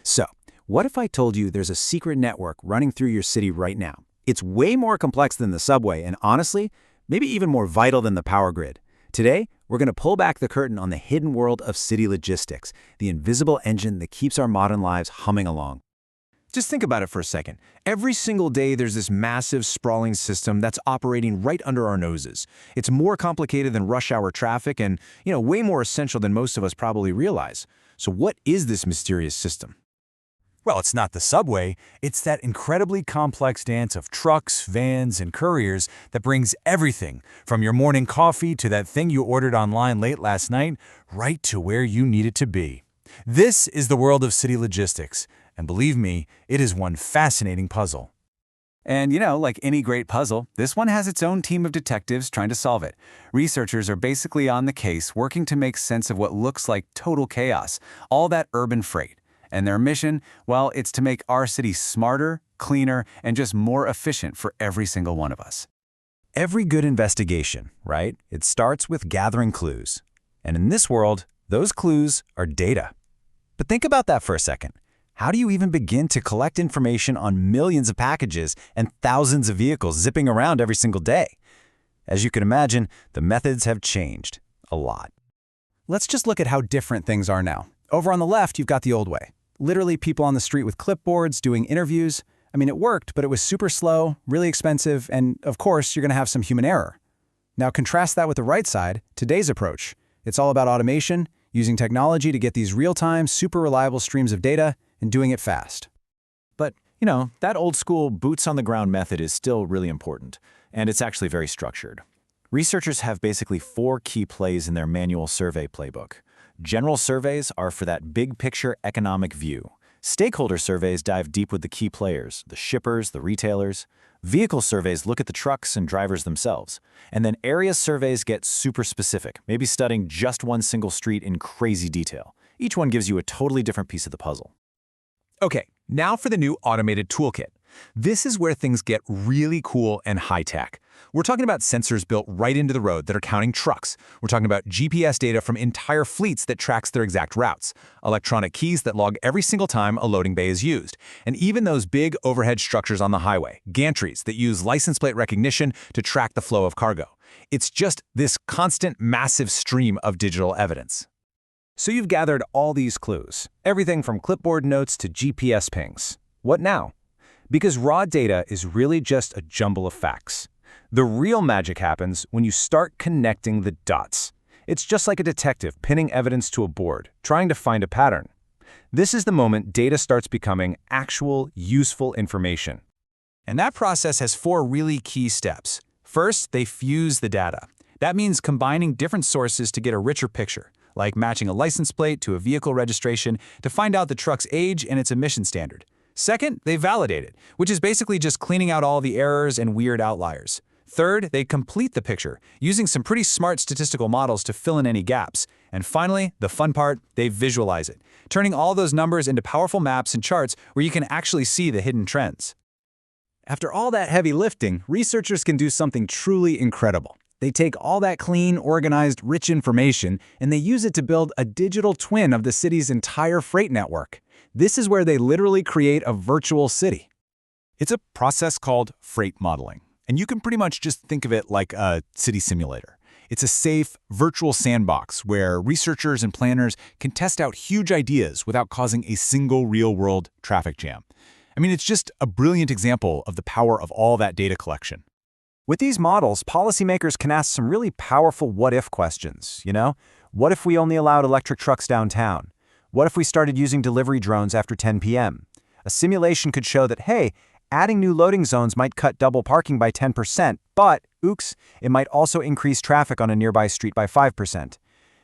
So, what if I told you there's a secret network running through your city right now? It's way more complex than the subway, and honestly, maybe even more vital than the power grid. Today, we're going to pull back the curtain on the hidden world of city logistics, the invisible engine that keeps our modern lives humming along. Just think about it for a second. Every single day, there's this massive, sprawling system that's operating right under our noses. It's more complicated than rush hour traffic and, way more essential than most of us probably realize. So what is this mysterious system? Well, it's not the subway. It's that incredibly complex dance of trucks, vans, and couriers that brings everything from your morning coffee to that thing you ordered online late last night right to where you need it to be. This is the world of city logistics, and believe me, it is one fascinating puzzle. And like any great puzzle, this one has its own team of detectives trying to solve it. Researchers are basically on the case working to make sense of what looks like total chaos, all that urban freight. And their mission, well, it's to make our city smarter, cleaner, and just more efficient for every single one of us. Every good investigation, right? It starts with gathering clues. And in this world, those clues are data. But think about that for a second. How do you even begin to collect information on millions of packages and thousands of vehicles zipping around every single day? As you can imagine, the methods have changed a lot. Let's just look at how different things are now. Over on the left, you've got the old way. Literally people on the street with clipboards doing interviews. I mean, it worked, but it was super slow, really expensive, and of course, you're going to have some human error. Now contrast that with the right side, today's approach. It's all about automation, using technology to get these real-time, super reliable streams of data, and doing it fast. But, that old-school boots-on-the-ground method is still really important, and it's actually very structured. Researchers have basically 4 key plays in their manual survey playbook. General surveys are for that big-picture economic view. Stakeholder surveys dive deep with the key players, the shippers, the retailers. Vehicle surveys look at the trucks and drivers themselves. And then area surveys get super specific, maybe studying just one single street in crazy detail. Each one gives you a totally different piece of the puzzle. Okay, now for the new automated toolkit. This is where things get really cool and high-tech. We're talking about sensors built right into the road that are counting trucks. We're talking about GPS data from entire fleets that tracks their exact routes, electronic keys that log every single time a loading bay is used, and even those big overhead structures on the highway, gantries that use license plate recognition to track the flow of cargo. It's just this constant, massive stream of digital evidence. So you've gathered all these clues, everything from clipboard notes to GPS pings. What now? Because raw data is really just a jumble of facts. The real magic happens when you start connecting the dots. It's just like a detective pinning evidence to a board, trying to find a pattern. This is the moment data starts becoming actual, useful information. And that process has 4 really key steps. First, they fuse the data. That means combining different sources to get a richer picture, like matching a license plate to a vehicle registration to find out the truck's age and its emission standard. Second, they validate it, which is basically just cleaning out all the errors and weird outliers. Third, they complete the picture, using some pretty smart statistical models to fill in any gaps. And finally, the fun part, they visualize it, turning all those numbers into powerful maps and charts where you can actually see the hidden trends. After all that heavy lifting, researchers can do something truly incredible. They take all that clean, organized, rich information, and they use it to build a digital twin of the city's entire freight network. This is where they literally create a virtual city. It's a process called freight modeling, and you can pretty much just think of it like a city simulator. It's a safe, virtual sandbox where researchers and planners can test out huge ideas without causing a single real-world traffic jam. I mean, it's just a brilliant example of the power of all that data collection. With these models, policymakers can ask some really powerful what-if questions, What if we only allowed electric trucks downtown? What if we started using delivery drones after 10 p.m.? A simulation could show that, hey, adding new loading zones might cut double parking by 10%, but, oops, it might also increase traffic on a nearby street by 5%.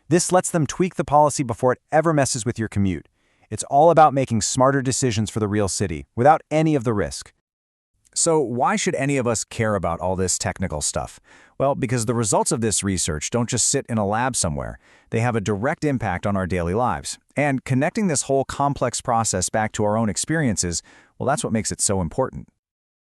This lets them tweak the policy before it ever messes with your commute. It's all about making smarter decisions for the real city, without any of the risk. So why should any of us care about all this technical stuff? Well, because the results of this research don't just sit in a lab somewhere. They have a direct impact on our daily lives. And connecting this whole complex process back to our own experiences, well, that's what makes it so important.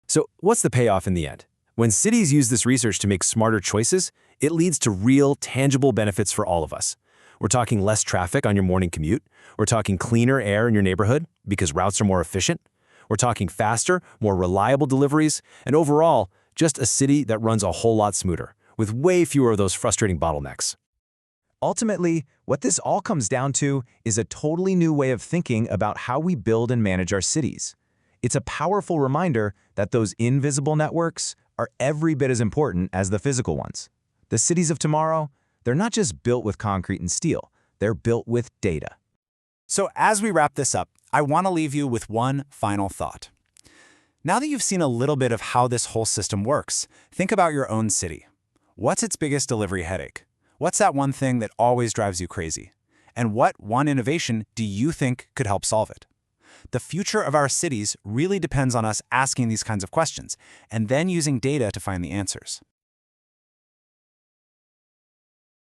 So what's the payoff in the end? When cities use this research to make smarter choices, it leads to real, tangible benefits for all of us. We're talking less traffic on your morning commute. We're talking cleaner air in your neighborhood because routes are more efficient. We're talking faster, more reliable deliveries, and overall, just a city that runs a whole lot smoother, with way fewer of those frustrating bottlenecks. Ultimately, what this all comes down to is a totally new way of thinking about how we build and manage our cities. It's a powerful reminder that those invisible networks are every bit as important as the physical ones. The cities of tomorrow, they're not just built with concrete and steel, they're built with data. So as we wrap this up, I want to leave you with one final thought. Now that you've seen a little bit of how this whole system works, think about your own city. What's its biggest delivery headache? What's that one thing that always drives you crazy? And what one innovation do you think could help solve it? The future of our cities really depends on us asking these kinds of questions and then using data to find the answers.